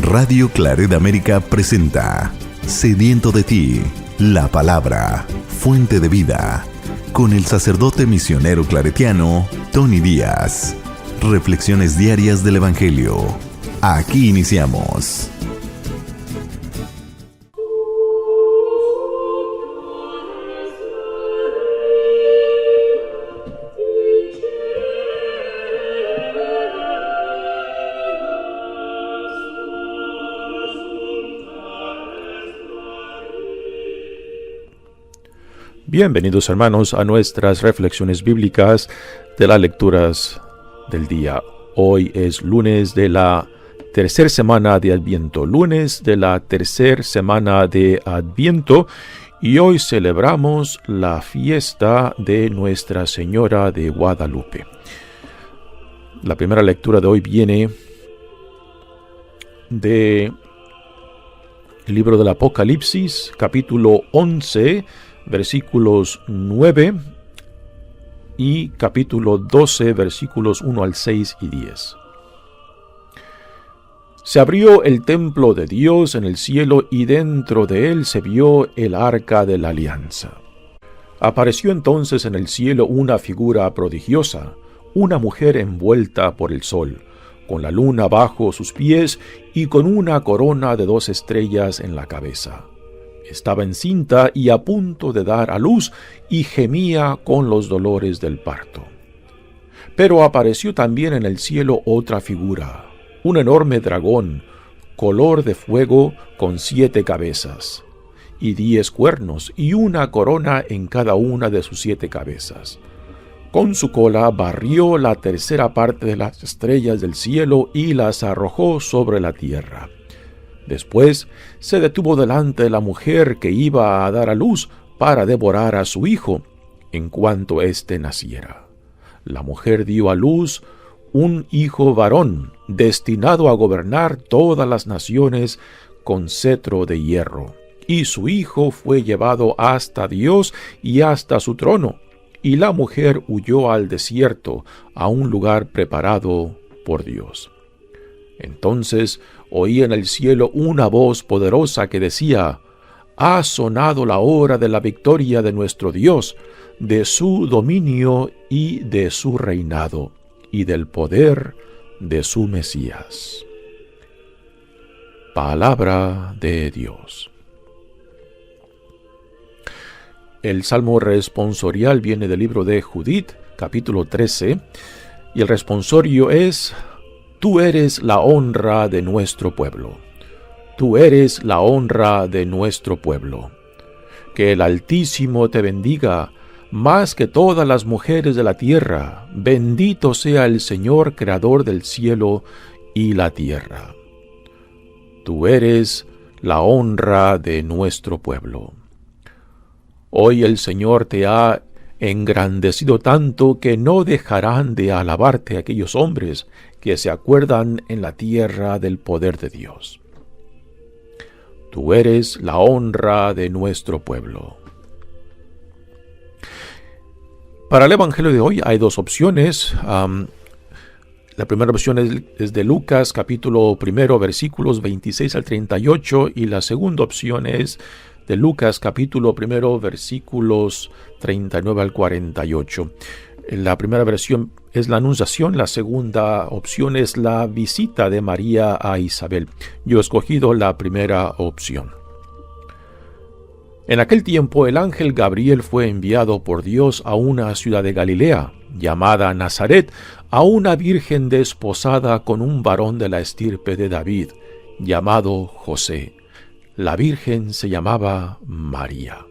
Radio Claret América presenta Sediento de ti, la palabra, fuente de vida, con el sacerdote misionero claretiano Tony Díaz. Reflexiones diarias del Evangelio. Aquí iniciamos. Bienvenidos hermanos a nuestras reflexiones bíblicas de las lecturas del día. Hoy es lunes de la tercera semana de Adviento, y hoy celebramos la fiesta de Nuestra Señora de Guadalupe. La primera lectura de hoy viene del libro del Apocalipsis, capítulo 11, versículos 9 y capítulo 12, versículos 1 al 6 y 10. Se abrió el templo de Dios en el cielo y dentro de él se vio el arca de la alianza. Apareció entonces en el cielo una figura prodigiosa, una mujer envuelta por el sol, con la luna bajo sus pies y con una corona de 2 estrellas en la cabeza. Estaba encinta y a punto de dar a luz y gemía con los dolores del parto. Pero apareció también en el cielo otra figura, un enorme dragón, color de fuego con 7 cabezas, y 10 cuernos, y una corona en cada una de sus 7 cabezas. Con su cola barrió la tercera parte de las estrellas del cielo y las arrojó sobre la tierra. Después se detuvo delante de la mujer que iba a dar a luz para devorar a su hijo en cuanto éste naciera. La mujer dio a luz un hijo varón, destinado a gobernar todas las naciones con cetro de hierro. Y su hijo fue llevado hasta Dios y hasta su trono, y la mujer huyó al desierto, a un lugar preparado por Dios. Entonces oí en el cielo una voz poderosa que decía: «Ha sonado la hora de la victoria de nuestro Dios, de su dominio y de su reinado, y del poder de su Mesías». Palabra de Dios. El salmo responsorial viene del libro de Judith, capítulo 13, y el responsorio es: Tú eres la honra de nuestro pueblo. Tú eres la honra de nuestro pueblo. Que el Altísimo te bendiga, más que todas las mujeres de la tierra. Bendito sea el Señor, creador del cielo y la tierra. Tú eres la honra de nuestro pueblo. Hoy el Señor te ha engrandecido tanto que no dejarán de alabarte aquellos hombres que se acuerdan en la tierra del poder de Dios. Tú eres la honra de nuestro pueblo. Para el Evangelio de hoy hay 2 opciones. La primera opción es de Lucas, capítulo 1, versículos 26 al 38, y la segunda opción es de Lucas, capítulo 1, versículos 39 al 48. La primera versión es la anunciación, la segunda opción es la visita de María a Isabel. Yo he escogido la primera opción. En aquel tiempo el ángel Gabriel fue enviado por Dios a una ciudad de Galilea, llamada Nazaret, a una virgen desposada con un varón de la estirpe de David, llamado José. La virgen se llamaba María.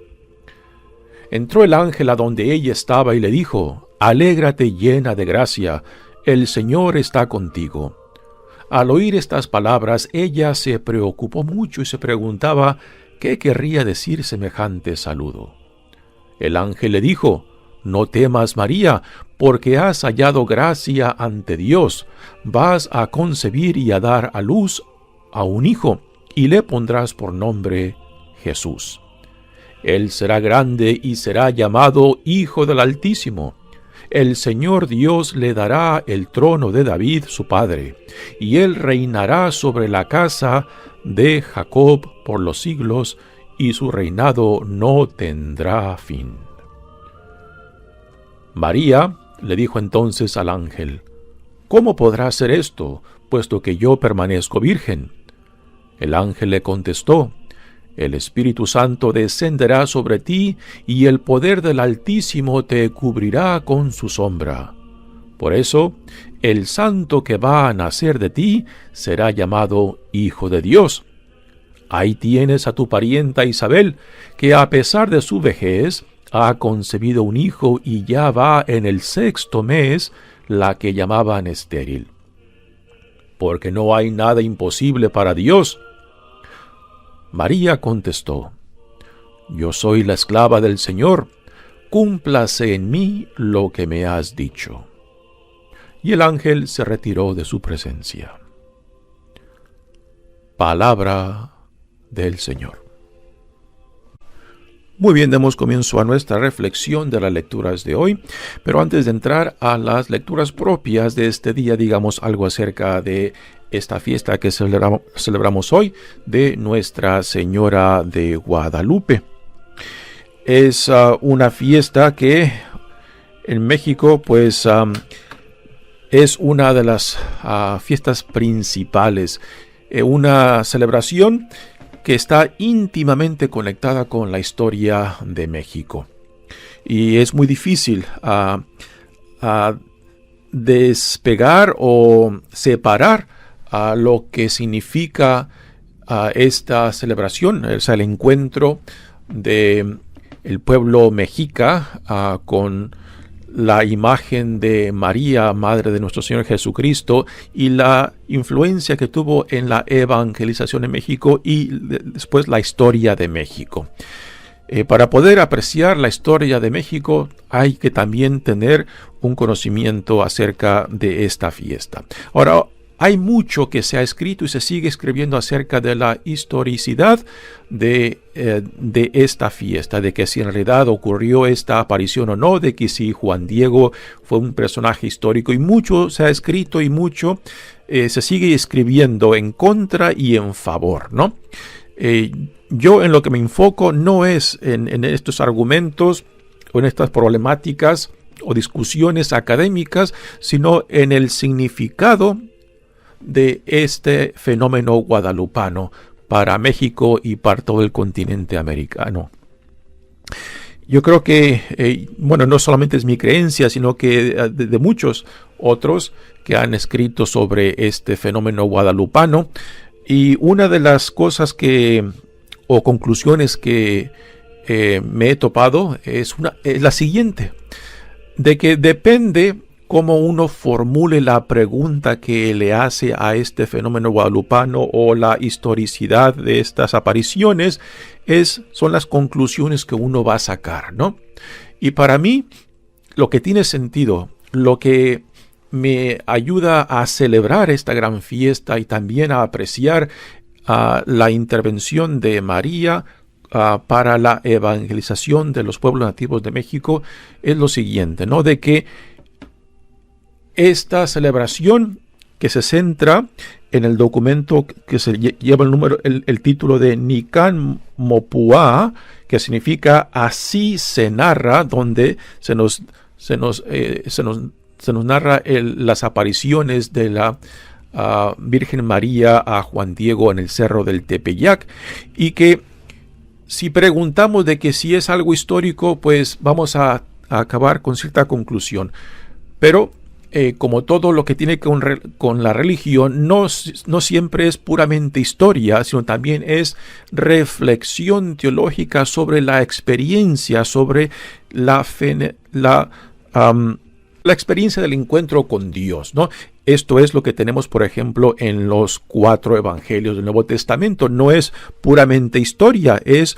Entró el ángel a donde ella estaba y le dijo: «Alégrate llena de gracia, el Señor está contigo». Al oír estas palabras, ella se preocupó mucho y se preguntaba qué querría decir semejante saludo. El ángel le dijo: «No temas, María, porque has hallado gracia ante Dios. Vas a concebir y a dar a luz a un hijo, y le pondrás por nombre Jesús. Él será grande y será llamado Hijo del Altísimo. el Señor Dios le dará el trono de David su padre, y él reinará sobre la casa de Jacob por los siglos, y su reinado no tendrá fin. María le dijo entonces al ángel: ¿Cómo podrá ser esto, puesto que yo permanezco virgen? El ángel le contestó: El Espíritu Santo descenderá sobre ti, y el poder del Altísimo te cubrirá con su sombra. Por eso, el santo que va a nacer de ti será llamado Hijo de Dios. Ahí tienes a tu parienta Isabel, que a pesar de su vejez, ha concebido un hijo y ya va en el 6º mes, la que llamaban estéril. Porque no hay nada imposible para Dios. María contestó: Yo soy la esclava del Señor, cúmplase en mí lo que me has dicho. Y el ángel se retiró de su presencia. Palabra del Señor. Muy bien, demos comienzo a nuestra reflexión de las lecturas de hoy, pero antes de entrar a las lecturas propias de este día, digamos algo acerca de esta fiesta que celebramos hoy de Nuestra Señora de Guadalupe. Es una fiesta que en México pues es una de las fiestas principales, una celebración que está íntimamente conectada con la historia de México. Y es muy difícil despegar o separar lo que significa esta celebración, o sea, el encuentro de el pueblo mexica con la imagen de María, Madre de nuestro Señor Jesucristo, y la influencia que tuvo en la evangelización en México y después la historia de México. Para poder apreciar la historia de México hay que también tener un conocimiento acerca de esta fiesta. Ahora, hay mucho que se ha escrito y se sigue escribiendo acerca de la historicidad de esta fiesta, de que si en realidad ocurrió esta aparición o no, de que si Juan Diego fue un personaje histórico, y mucho se ha escrito y mucho se sigue escribiendo en contra y en favor, ¿no? Yo en lo que me enfoco no es en estos argumentos o en estas problemáticas o discusiones académicas, sino en el significado de este fenómeno guadalupano para México y para todo el continente americano. Yo creo que, no solamente es mi creencia, sino que de muchos otros que han escrito sobre este fenómeno guadalupano. Y una de las cosas o conclusiones que me he topado es la siguiente, de que depende cómo uno formule la pregunta que le hace a este fenómeno guadalupano o la historicidad de estas apariciones, son las conclusiones que uno va a sacar, ¿no? Y para mí, lo que tiene sentido, lo que me ayuda a celebrar esta gran fiesta y también a apreciar la intervención de María para la evangelización de los pueblos nativos de México, es lo siguiente, ¿no? De que esta celebración, que se centra en el documento que se lleva el título de Nican Mopua, que significa así se narra, donde se nos narra las apariciones de la Virgen María a Juan Diego en el Cerro del Tepeyac, y que si preguntamos de que si es algo histórico, pues vamos a acabar con cierta conclusión. Pero como todo lo que tiene con la religión, no siempre es puramente historia, sino también es reflexión teológica sobre la experiencia, sobre la experiencia del encuentro con Dios, ¿no? Esto es lo que tenemos, por ejemplo, en los 4 evangelios del Nuevo Testamento. No es puramente historia, es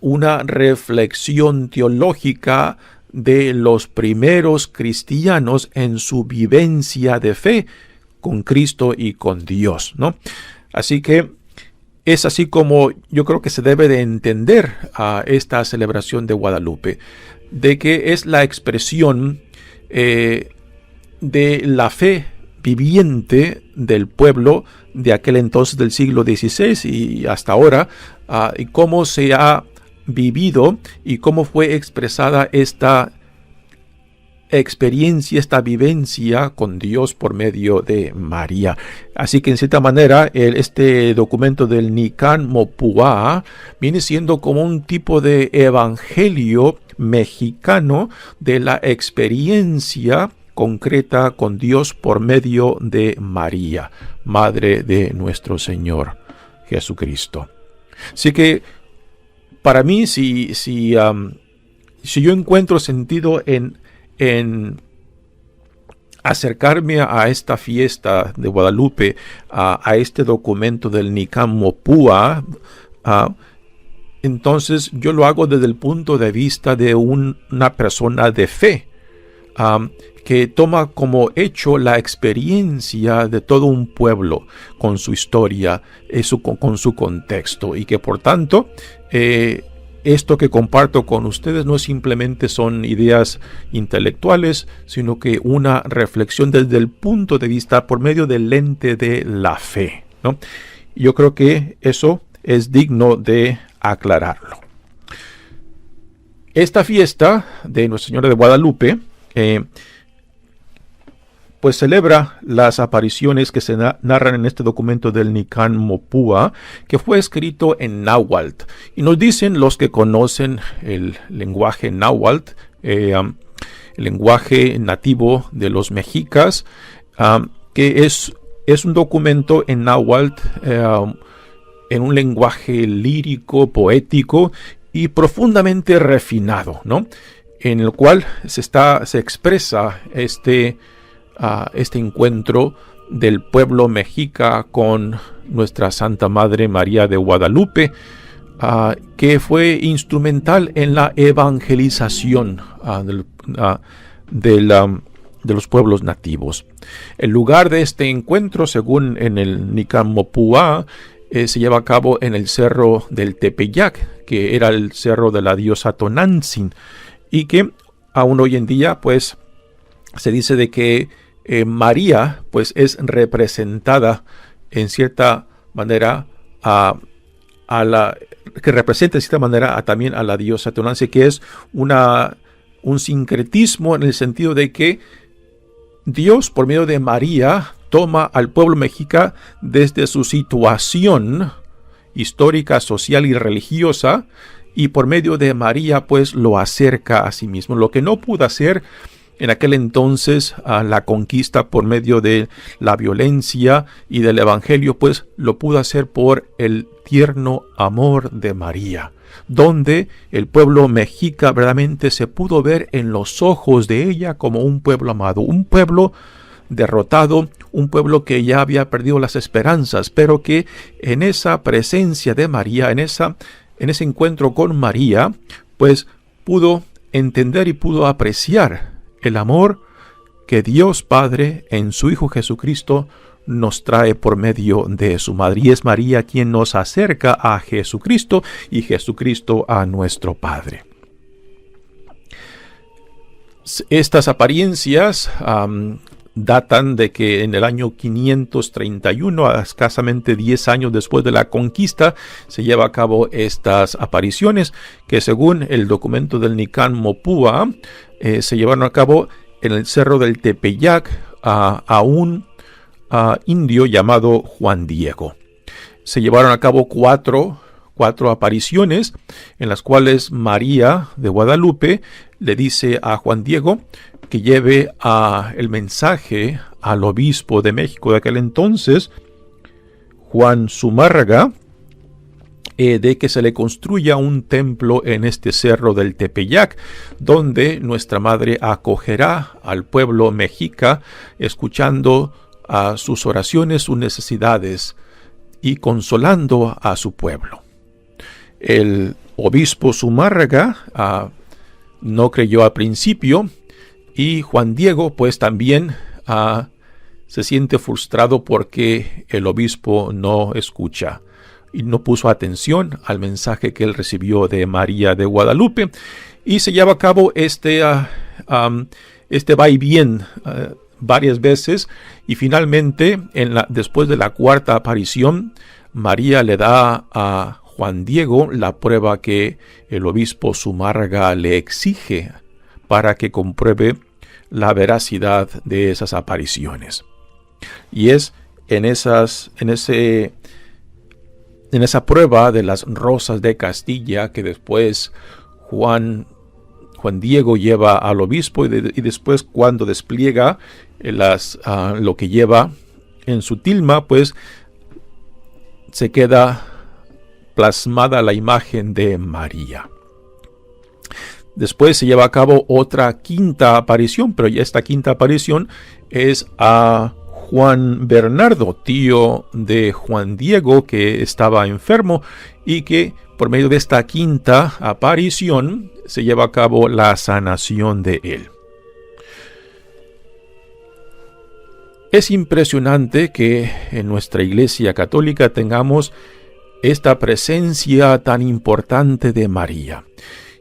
una reflexión teológica de los primeros cristianos en su vivencia de fe con Cristo y con Dios, ¿no? Así que es así como yo creo que se debe de entender a esta celebración de Guadalupe, de que es la expresión de la fe viviente del pueblo de aquel entonces del siglo XVI y hasta ahora, y cómo se ha vivido y cómo fue expresada esta experiencia, esta vivencia con Dios por medio de María. Así que en cierta manera este documento del Nican Mopua viene siendo como un tipo de evangelio mexicano de la experiencia concreta con Dios por medio de María, Madre de nuestro Señor Jesucristo. Así que para mí, si yo encuentro sentido en acercarme a esta fiesta de Guadalupe, a este documento del Nican Mopua, entonces yo lo hago desde el punto de vista de una persona de fe, que toma como hecho la experiencia de todo un pueblo con su historia, con su contexto, y que por tanto esto que comparto con ustedes no simplemente son ideas intelectuales, sino que una reflexión desde el punto de vista por medio del lente de la fe, ¿no? Yo creo que eso es digno de aclararlo. Esta fiesta de Nuestra Señora de Guadalupe pues celebra las apariciones que se narran en este documento del Nican Mopua, que fue escrito en náhuatl. Y nos dicen los que conocen el lenguaje náhuatl, el lenguaje nativo de los mexicas, que es un documento en náhuatl, en un lenguaje lírico, poético y profundamente refinado, ¿no? En el cual se expresa este encuentro del pueblo mexica con nuestra Santa Madre María de Guadalupe, que fue instrumental en la evangelización de los pueblos nativos. El lugar de este encuentro, según en el Nican Mopua, se lleva a cabo en el cerro del Tepeyac, que era el cerro de la diosa Tonantzin, y que aún hoy en día pues se dice de que María pues es representada en cierta manera que representa de cierta manera también a la diosa Tonantzin, que es un sincretismo en el sentido de que Dios por medio de María toma al pueblo mexica desde su situación histórica, social y religiosa, y por medio de María pues lo acerca a sí mismo, lo que no pudo hacer en aquel entonces la conquista por medio de la violencia y del evangelio, pues lo pudo hacer por el tierno amor de María, donde el pueblo mexica verdaderamente se pudo ver en los ojos de ella como un pueblo amado, un pueblo derrotado, un pueblo que ya había perdido las esperanzas, pero que en esa presencia de María, en ese encuentro con María, pues pudo entender y pudo apreciar el amor que Dios Padre en su Hijo Jesucristo nos trae por medio de su Madre. Y es María quien nos acerca a Jesucristo y Jesucristo a nuestro Padre. Estas apariencias datan de que en el año 531, escasamente 10 años después de la conquista, se lleva a cabo estas apariciones que, según el documento del Nican Mopua, se llevaron a cabo en el cerro del Tepeyac a un indio llamado Juan Diego. Se llevaron a cabo cuatro apariciones en las cuales María de Guadalupe le dice a Juan Diego que lleve el mensaje al obispo de México de aquel entonces, Juan Zumárraga, de que se le construya un templo en este cerro del Tepeyac, donde nuestra Madre acogerá al pueblo mexica, escuchando sus oraciones, sus necesidades y consolando a su pueblo. El obispo Zumárraga no creyó al principio, y Juan Diego pues también se siente frustrado porque el obispo no escucha y no puso atención al mensaje que él recibió de María de Guadalupe, y se lleva a cabo este va y viene varias veces, y finalmente, después de la cuarta aparición, María le da a Juan Diego la prueba que el obispo Zumárraga le exige para que compruebe la veracidad de esas apariciones. Y es en esa prueba de las rosas de Castilla que después Juan Diego lleva al obispo, y después, cuando despliega lo que lleva en su tilma, pues se queda plasmada la imagen de María. Después se lleva a cabo otra quinta aparición, pero ya esta quinta aparición es a Juan Bernardo, tío de Juan Diego, que estaba enfermo, y que por medio de esta quinta aparición se lleva a cabo la sanación de él. Es impresionante que en nuestra Iglesia Católica tengamos esta presencia tan importante de María.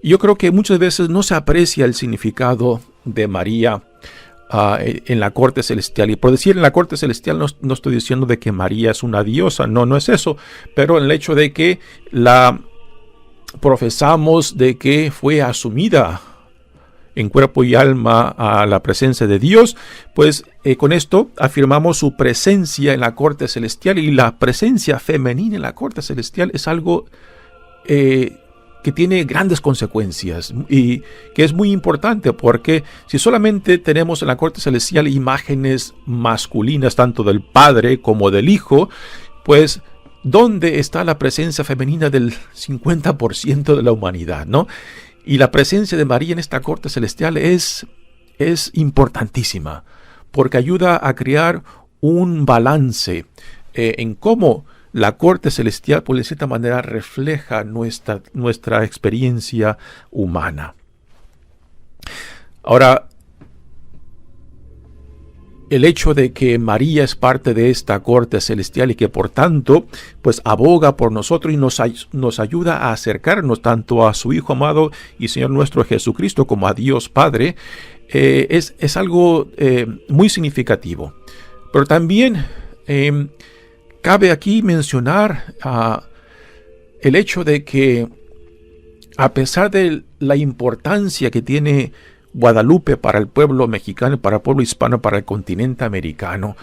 Y yo creo que muchas veces no se aprecia el significado de María en la corte celestial. Y por decir en la corte celestial no estoy diciendo de que María es una diosa, no es eso, pero el hecho de que la profesamos de que fue asumida en cuerpo y alma a la presencia de Dios, pues con esto afirmamos su presencia en la corte celestial, y la presencia femenina en la corte celestial es algo que tiene grandes consecuencias y que es muy importante, porque si solamente tenemos en la corte celestial imágenes masculinas tanto del Padre como del Hijo, pues ¿dónde está la presencia femenina del 50% de la humanidad, no? Y la presencia de María en esta corte celestial es importantísima, porque ayuda a crear un balance en cómo la corte celestial, pues de cierta manera, refleja nuestra experiencia humana. Ahora, el hecho de que María es parte de esta corte celestial y que por tanto pues aboga por nosotros y nos ayuda a acercarnos tanto a su Hijo amado y Señor nuestro Jesucristo como a Dios Padre, es algo muy significativo. Pero también cabe aquí mencionar el hecho de que, a pesar de la importancia que tiene Guadalupe para el pueblo mexicano, para el pueblo hispano, para el continente americano,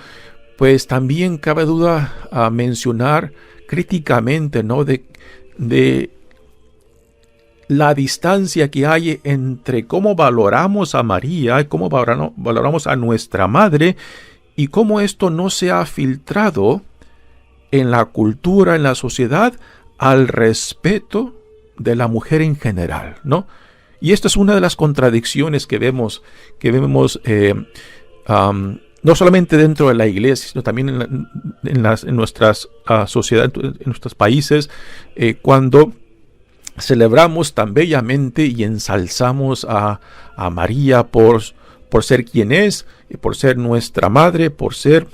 pues también cabe duda a mencionar críticamente, ¿no?, de la distancia que hay entre cómo valoramos a María y cómo valoramos a nuestra madre, y cómo esto no se ha filtrado en la cultura, en la sociedad, al respeto de la mujer en general, ¿no? Y esta es una de las contradicciones que vemos no solamente dentro de la iglesia, sino también en nuestras sociedades, en nuestros países, cuando celebramos tan bellamente y ensalzamos a María por ser quien es, por ser nuestra madre, por ser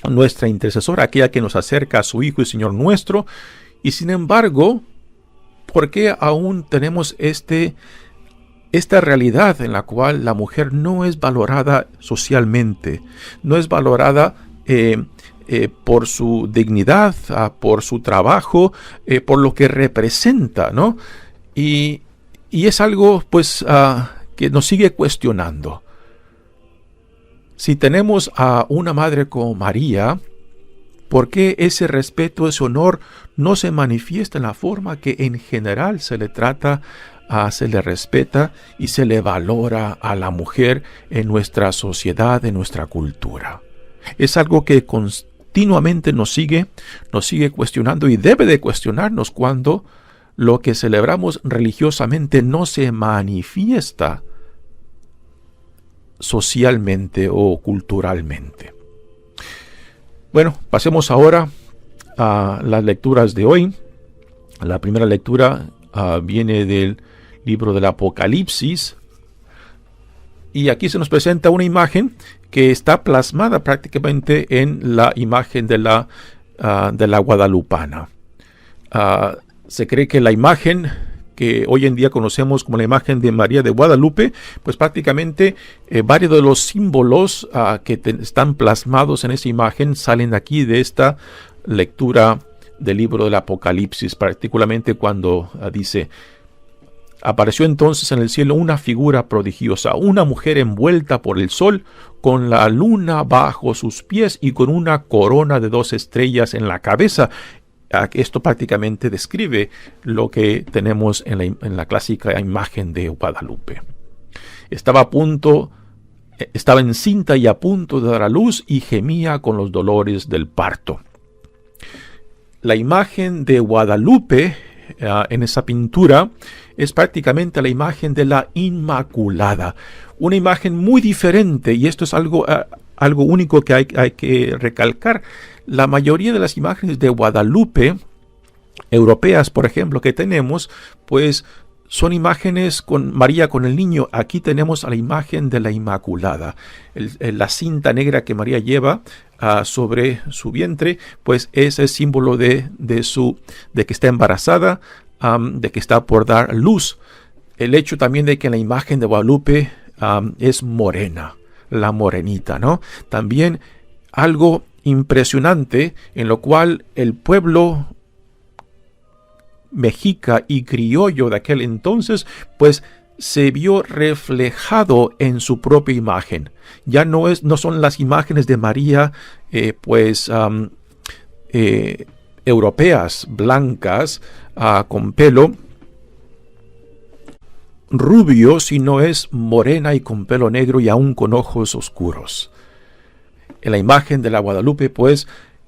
nuestra intercesora, aquella que nos acerca a su Hijo y Señor nuestro. Y sin embargo, ¿por qué aún tenemos esta realidad en la cual la mujer no es valorada socialmente, no es valorada por su dignidad, por su trabajo, por lo que representa, ¿no? Y es algo, pues, que nos sigue cuestionando. Si tenemos a una madre como María, ¿por qué ese respeto, ese honor no se manifiesta en la forma que en general se le trata, se le respeta y se le valora a la mujer en nuestra sociedad, en nuestra cultura? Es algo que continuamente nos sigue cuestionando, y debe de cuestionarnos cuando lo que celebramos religiosamente no se manifiesta socialmente o culturalmente. Bueno, pasemos ahora a las lecturas de hoy. La primera lectura viene del libro del Apocalipsis, y aquí se nos presenta una imagen que está plasmada prácticamente en la imagen de la guadalupana. Se cree que la imagen que hoy en día conocemos como la imagen de María de Guadalupe, pues prácticamente varios de los símbolos que están plasmados en esa imagen salen aquí de esta lectura del libro del Apocalipsis, particularmente cuando dice: apareció entonces en el cielo una figura prodigiosa, una mujer envuelta por el sol, con la luna bajo sus pies y con una corona de 2 estrellas en la cabeza. Esto prácticamente describe lo que tenemos en la clásica imagen de Guadalupe. Estaba encinta y a punto de dar a luz y gemía con los dolores del parto. La imagen de Guadalupe en esa pintura es prácticamente la imagen de la Inmaculada, una imagen muy diferente, y esto es algo único que hay que recalcar. La mayoría de las imágenes de Guadalupe europeas, por ejemplo, que tenemos, pues son imágenes con María con el niño. Aquí tenemos a la imagen de la Inmaculada. La cinta negra que María lleva sobre su vientre, pues es el símbolo de que está embarazada, de que está por dar luz. El hecho también de que en la imagen de Guadalupe es morena, la morenita, ¿no? También algo impresionante, en lo cual el pueblo mexica y criollo de aquel entonces, pues se vio reflejado en su propia imagen. Ya no son las imágenes de María, europeas, blancas, con pelo rubio, sino es morena y con pelo negro y aún con ojos oscuros. En la imagen de la Guadalupe, pues,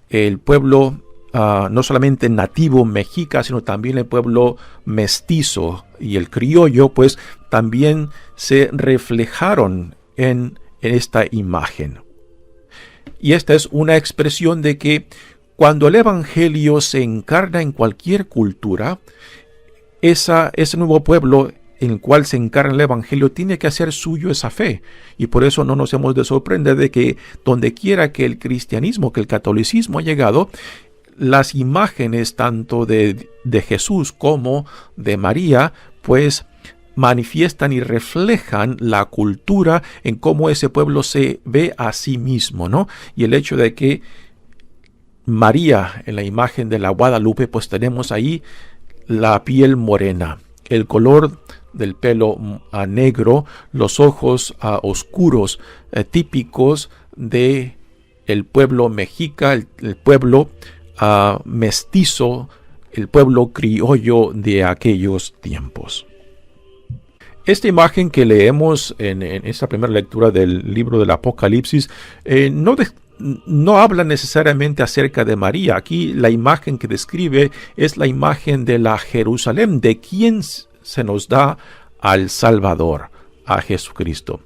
el pueblo no solamente nativo mexica, sino también el pueblo mestizo y el criollo, pues también se reflejaron en esta imagen. Y esta es una expresión de que cuando el Evangelio se encarna en cualquier cultura, ese nuevo pueblo en el cual se encarna el Evangelio tiene que hacer suyo esa fe. Y por eso no nos hemos de sorprender de que donde quiera que el cristianismo, que el catolicismo ha llegado, las imágenes tanto de Jesús como de María, pues manifiestan y reflejan la cultura en cómo ese pueblo se ve a sí mismo, ¿no? Y el hecho de que María, en la imagen de la Guadalupe, pues tenemos ahí la piel morena, el color del pelo negro, los ojos oscuros, típicos de el pueblo mexica, el pueblo mestizo, el pueblo criollo de aquellos tiempos. Esta imagen que leemos en esta primera lectura del libro del Apocalipsis no habla necesariamente acerca de María. Aquí la imagen que describe es la imagen de la Jerusalén, de quien se nos da al Salvador, a Jesucristo.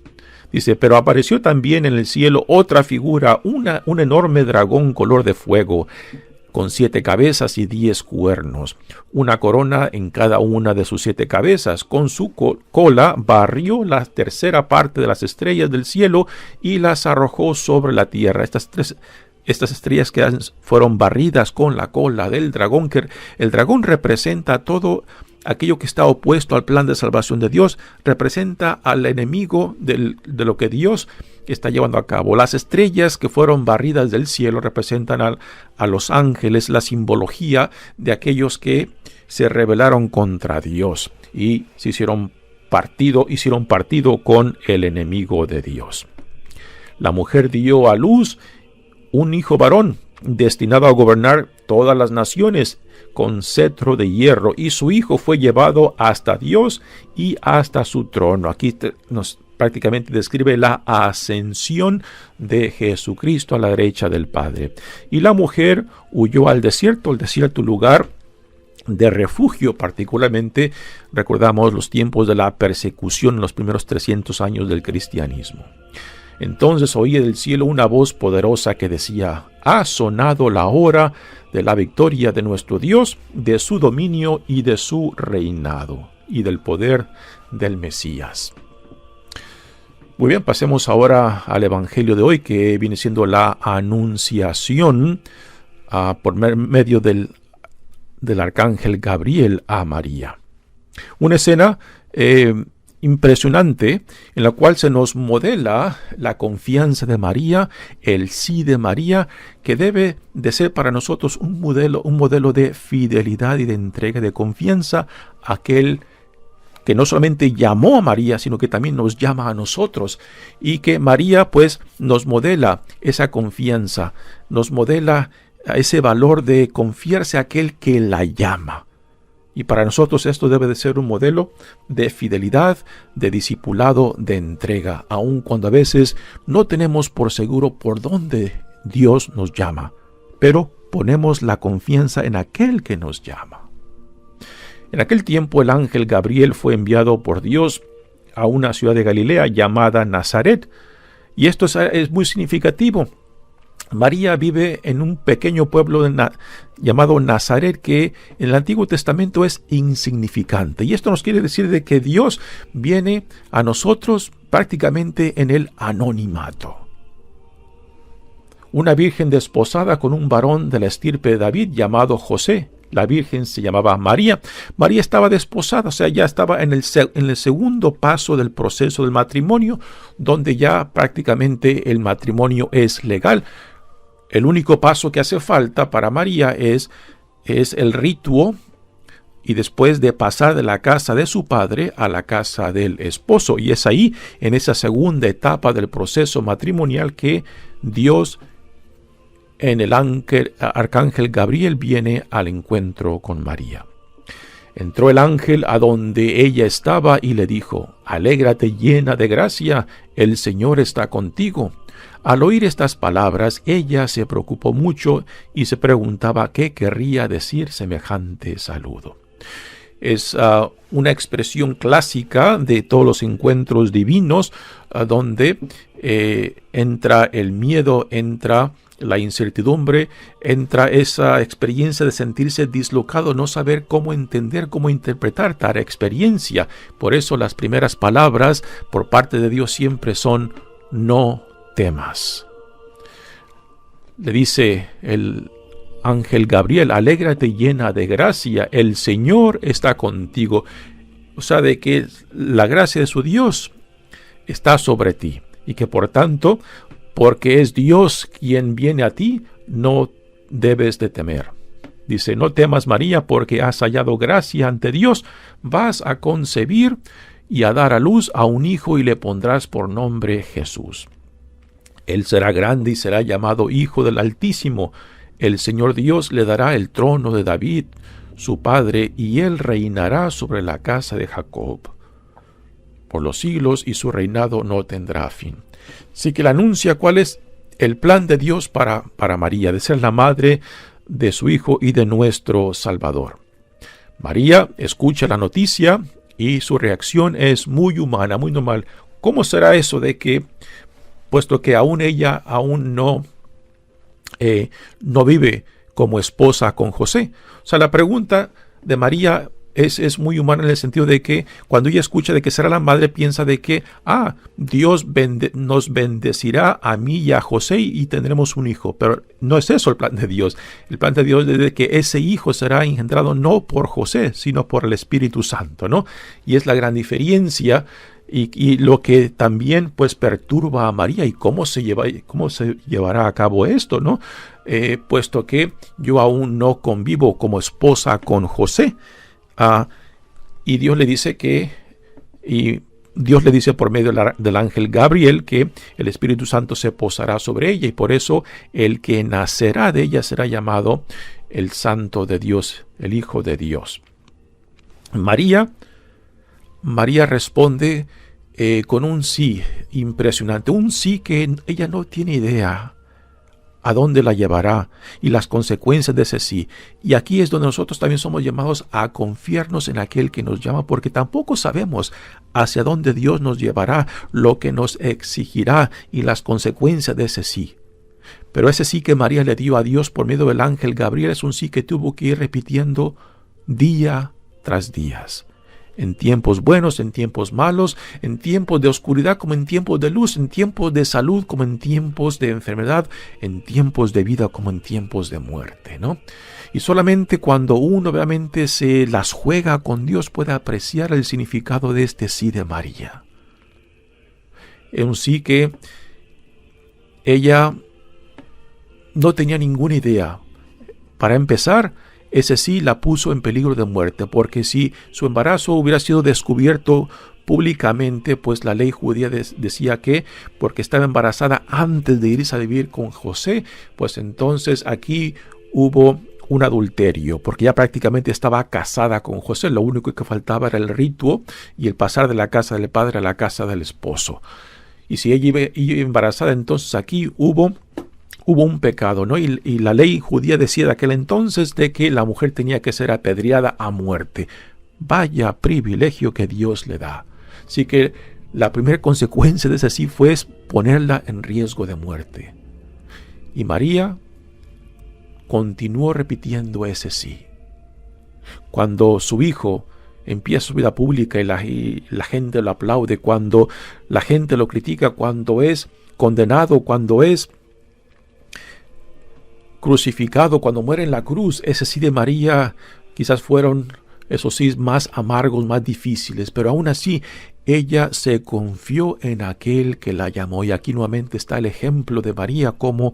Dice: pero apareció también en el cielo otra figura, un enorme dragón color de fuego, con 7 cabezas y 10 cuernos, una corona en cada una de sus 7 cabezas. Con su cola barrió la tercera parte de las estrellas del cielo y las arrojó sobre la tierra. Estas estrellas que fueron barridas con la cola del dragón, que el dragón representa todo aquello que está opuesto al plan de salvación de Dios, representa al enemigo de lo que Dios está llevando a cabo. Las estrellas que fueron barridas del cielo representan a los ángeles, la simbología de aquellos que se rebelaron contra Dios y hicieron partido con el enemigo de Dios. La mujer dio a luz un hijo varón, destinado a gobernar todas las naciones con cetro de hierro, y su hijo fue llevado hasta Dios y hasta su trono. Aquí nos prácticamente describe la ascensión de Jesucristo a la derecha del Padre. Y la mujer huyó al desierto, lugar de refugio. Particularmente recordamos los tiempos de la persecución en los primeros 300 años del cristianismo. Entonces oí del cielo una voz poderosa que decía: ha sonado la hora de la victoria de nuestro Dios, de su dominio y de su reinado, y del poder del Mesías. Muy bien, pasemos ahora al Evangelio de hoy, que viene siendo la anunciación por medio del arcángel Gabriel a María. Una escena impresionante en la cual se nos modela la confianza de María, el sí de María, que debe de ser para nosotros un modelo de fidelidad y de entrega, de confianza a aquel que no solamente llamó a María, sino que también nos llama a nosotros, y que María pues nos modela esa confianza, nos modela ese valor de confiarse a aquel que la llama. Y para nosotros esto debe de ser un modelo de fidelidad, de discipulado, de entrega, aun cuando a veces no tenemos por seguro por dónde Dios nos llama, pero ponemos la confianza en aquel que nos llama. En aquel tiempo el ángel Gabriel fue enviado por Dios a una ciudad de Galilea llamada Nazaret, y esto es muy significativo. María vive en un pequeño pueblo llamado Nazaret, que en el Antiguo Testamento es insignificante. Y esto nos quiere decir de que Dios viene a nosotros prácticamente en el anonimato. Una virgen desposada con un varón de la estirpe de David llamado José. La virgen se llamaba María. María estaba desposada, o sea, ya estaba en el segundo paso del proceso del matrimonio, donde ya prácticamente el matrimonio es legal. El único paso que hace falta para María es el rituo, y después de pasar de la casa de su padre a la casa del esposo. Y es ahí, en esa segunda etapa del proceso matrimonial, que Dios, en el arcángel Gabriel, viene al encuentro con María. Entró el ángel a donde ella estaba y le dijo: «Alégrate, llena de gracia, el Señor está contigo». Al oír estas palabras, ella se preocupó mucho y se preguntaba qué querría decir semejante saludo. Es una expresión clásica de todos los encuentros divinos, donde entra el miedo, entra la incertidumbre, entra esa experiencia de sentirse dislocado, no saber cómo entender, cómo interpretar tal experiencia. Por eso las primeras palabras por parte de Dios siempre son: no temas. Le dice el ángel Gabriel: alégrate, llena de gracia, el Señor está contigo. O sea, de que la gracia de su Dios está sobre ti, y que por tanto, porque es Dios quien viene a ti, no debes de temer. Dice: no temas, María, porque has hallado gracia ante Dios. Vas a concebir y a dar a luz a un hijo, y le pondrás por nombre Jesús. Él será grande y será llamado Hijo del Altísimo. El Señor Dios le dará el trono de David, su padre, y él reinará sobre la casa de Jacob por los siglos, y su reinado no tendrá fin. Así que le anuncia cuál es el plan de Dios para María, de ser la madre de su Hijo y de nuestro Salvador. María escucha la noticia y su reacción es muy humana, muy normal. ¿Cómo será eso de que, puesto que ella no vive como esposa con José? O sea, la pregunta de María es muy humana, en el sentido de que cuando ella escucha de que será la madre, piensa de que Dios nos bendecirá a mí y a José y tendremos un hijo. Pero no es eso el plan de Dios. El plan de Dios es de que ese hijo será engendrado no por José, sino por el Espíritu Santo, ¿no? Y es la gran diferencia. Y lo que también pues perturba a María, y cómo se llevará a cabo esto, ¿no? Puesto que yo aún no convivo como esposa con José. Y Dios le dice por medio del ángel Gabriel que el Espíritu Santo se posará sobre ella, y por eso el que nacerá de ella será llamado el Santo de Dios, el Hijo de Dios. María responde con un sí impresionante, un sí que ella no tiene idea a dónde la llevará y las consecuencias de ese sí. Y aquí es donde nosotros también somos llamados a confiarnos en aquel que nos llama, porque tampoco sabemos hacia dónde Dios nos llevará, lo que nos exigirá y las consecuencias de ese sí. Pero ese sí que María le dio a Dios por medio del ángel Gabriel es un sí que tuvo que ir repitiendo día tras día. en tiempos buenos, en tiempos malos, en tiempos de oscuridad como en tiempos de luz, en tiempos de salud como en tiempos de enfermedad, en tiempos de vida como en tiempos de muerte, ¿no? Y solamente cuando uno realmente se las juega con Dios puede apreciar el significado de este sí de María. Es un sí que ella no tenía ninguna idea. Para empezar, ese sí la puso en peligro de muerte, porque si su embarazo hubiera sido descubierto públicamente, pues la ley judía decía que porque estaba embarazada antes de irse a vivir con José, pues entonces aquí hubo un adulterio, porque ya prácticamente estaba casada con José. Lo único que faltaba era el rito y el pasar de la casa del padre a la casa del esposo. Y si ella iba embarazada, entonces aquí hubo un pecado, ¿no? Y la ley judía decía de aquel entonces de que la mujer tenía que ser apedreada a muerte. Vaya privilegio que Dios le da. Así que la primera consecuencia de ese sí fue ponerla en riesgo de muerte. Y María continuó repitiendo ese sí. Cuando su hijo empieza su vida pública y la gente lo aplaude, cuando la gente lo critica, cuando es condenado, cuando es crucificado, cuando muere en la cruz, ese sí de María quizás fueron esos sí más amargos, más difíciles, pero aún así ella se confió en aquel que la llamó. Y aquí nuevamente está el ejemplo de María como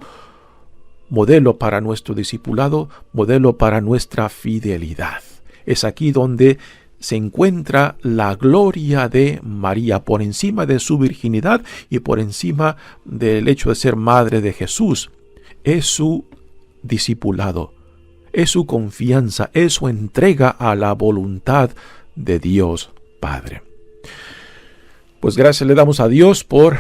modelo para nuestro discipulado, modelo para nuestra fidelidad. Es aquí donde se encuentra la gloria de María, por encima de su virginidad y por encima del hecho de ser madre de Jesús. Es su discipulado, es su confianza, es su entrega a la voluntad de Dios Padre. Pues gracias le damos a Dios por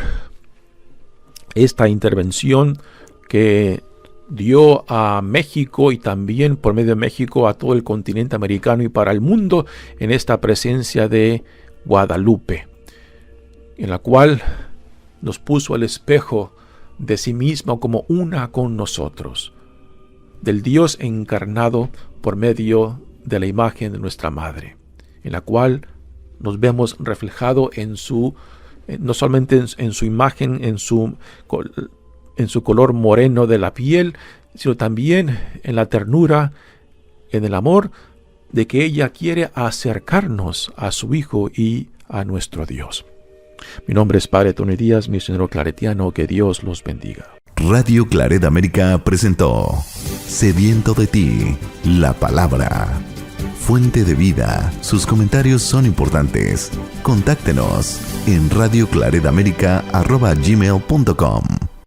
esta intervención que dio a México y también por medio de México a todo el continente americano y para el mundo en esta presencia de Guadalupe, en la cual nos puso al espejo de sí misma como una con nosotros, del Dios encarnado por medio de la imagen de nuestra Madre, en la cual nos vemos reflejado en su, no solamente en su imagen, en su color moreno de la piel, sino también en la ternura, en el amor de que ella quiere acercarnos a su Hijo y a nuestro Dios. Mi nombre es Padre Tony Díaz, misionero claretiano. Que Dios los bendiga. Radio Claret América presentó Sediento de ti, la palabra. Fuente de vida. Sus comentarios son importantes. Contáctenos en radioclaretamerica@gmail.com.